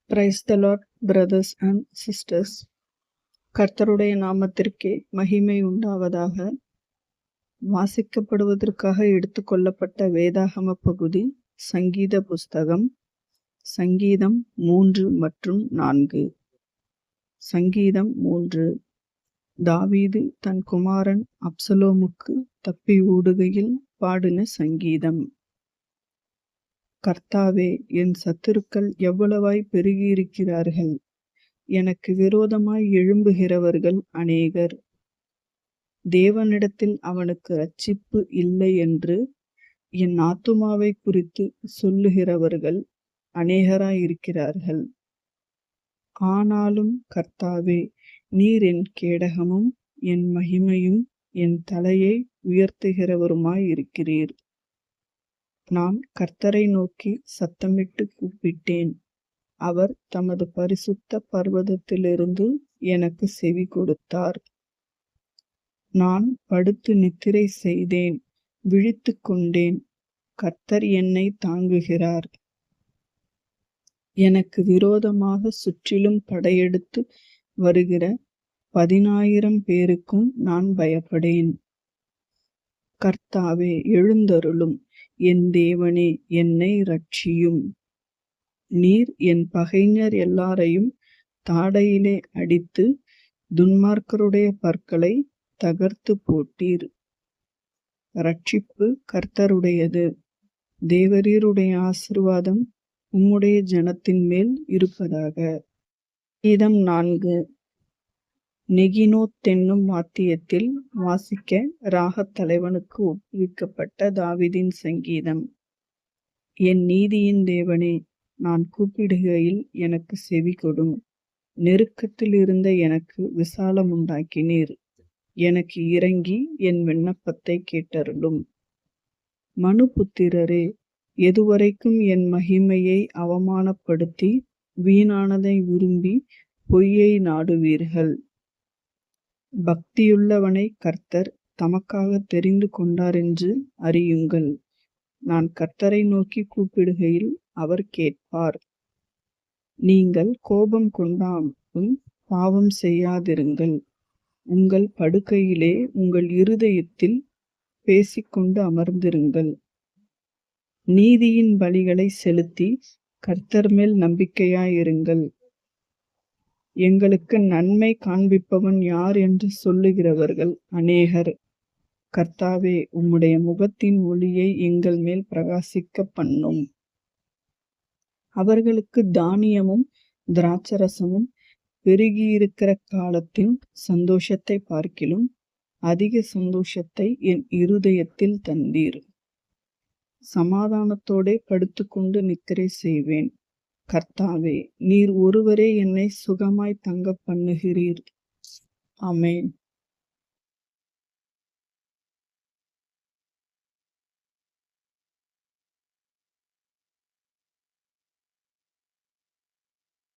Praise the Lord brothers and sisters. கர்த்தருடைய நாமத்திற்கே மகிமை உண்டாவதாக. வாசிக்கப்படுவதற்காக எடுத்துக்கொள்ளப்பட்ட வேதாகம பகுதி சங்கீத புஸ்தகம், சங்கீதம் 3 மற்றும் 4. சங்கீதம் 3. தாவீது தன் குமாரன் அப்சலோமுக்கு தப்பி ஓடுகையில் பாடின சங்கீதம். கர்த்தாவே, என் சத்துருக்கள் எவ்வளவாய் பெருகியிருக்கிறார்கள்! எனக்கு விரோதமாய் எழும்புகிறவர்கள் அநேகர். தேவனிடத்தில் அவனுக்கு இரட்சிப்பு இல்லை என்று என் ஆத்துமாவை குறித்து சொல்லுகிறவர்கள் அநேகராயிருக்கிறார்கள். ஆனாலும் கர்த்தாவே, நீர் என் கேடகமும் என் மகிமையும் என் தலையை உயர்த்துகிறவருமாயிருக்கிறீர். நான் கர்த்தரை நோக்கி சத்தமிட்டு கூப்பிட்டேன். அவர் தமது பரிசுத்த பர்வதத்திலிருந்து எனக்கு செவி கொடுத்தார். நான் படுத்து நித்திரை செய்தேன், விழித்து கொண்டேன். கர்த்தர் என்னை தாங்குகிறார். எனக்கு விரோதமாக சுற்றிலும் படையெடுத்து வருகிற 10,000 பேருக்கும் நான் பயப்படேன். கர்த்தாவே, எழுந்தருளும். என் தேவனே, என்னை இரட்சியும். நீர் என் பகைஞர் எல்லாரையும் தாடையிலே அடித்து துன்மார்க்கருடைய பற்களை தகர்த்து போட்டீர். இரட்சிப்பு கர்த்தருடையது. தேவரீருடைய ஆசீர்வாதம் உம்முடைய ஜனத்தின் மேல் இருப்பதாக. கீதம் 4. நெகினோத் என்னும் வாத்தியத்தில் வாசிக்க ராகத் தலைவனுக்கு ஒப்புவிக்கப்பட்ட தாவீதின் சங்கீதம். என் நீதியின் தேவனே, நான் கூப்பிடுகையில் எனக்கு செவி கொடும். நெருக்கத்தில் இருந்த எனக்கு விசாலம் உண்டாக்கினீர். எனக்கு இறங்கி என் விண்ணப்பத்தை கேட்டருளும். மனுபுத்திரரே, எதுவரைக்கும் என் மகிமையை அவமானப்படுத்தி வீணானதை விரும்பி பொய்யை நாடுவீர்கள்? பக்தியுள்ளவனை கர்த்தர் தமக்காக தெரிந்து கொண்டாரென்று அறியுங்கள். நான் கர்த்தரை நோக்கி கூப்பிடுகையில் அவர் கேட்பார். நீங்கள் கோபம் கொண்டாலும் பாவம் செய்யாதிருங்கள். உங்கள் படுக்கையிலே உங்கள் இருதயத்தில் பேசிக்கொண்டு அமர்ந்திருங்கள். நீதியின் பலிகளை செலுத்தி கர்த்தர் மேல் நம்பிக்கையாயிருங்கள். எங்களுக்கு நன்மை காண்பிப்பவன் யார் என்று சொல்லுகிறவர்கள் அநேகர். கர்த்தாவே, உம்முடைய முகத்தின் ஒளியை எங்கள் மேல் பிரகாசிக்க பண்ணும். அவர்களுக்கு தானியமும் திராட்சரசமும் பெருகியிருக்கிற காலத்தின் சந்தோஷத்தை பார்க்கிலும் அதிக சந்தோஷத்தை என் இருதயத்தில் தந்தீர். சமாதானத்தோடே படுத்துக்கொண்டு நித்திரை செய்வேன். கர்த்தாவே, நீர் ஒருவரே என்னை சுகமாய் தங்க பண்ணுகிறீர். ஆமென்.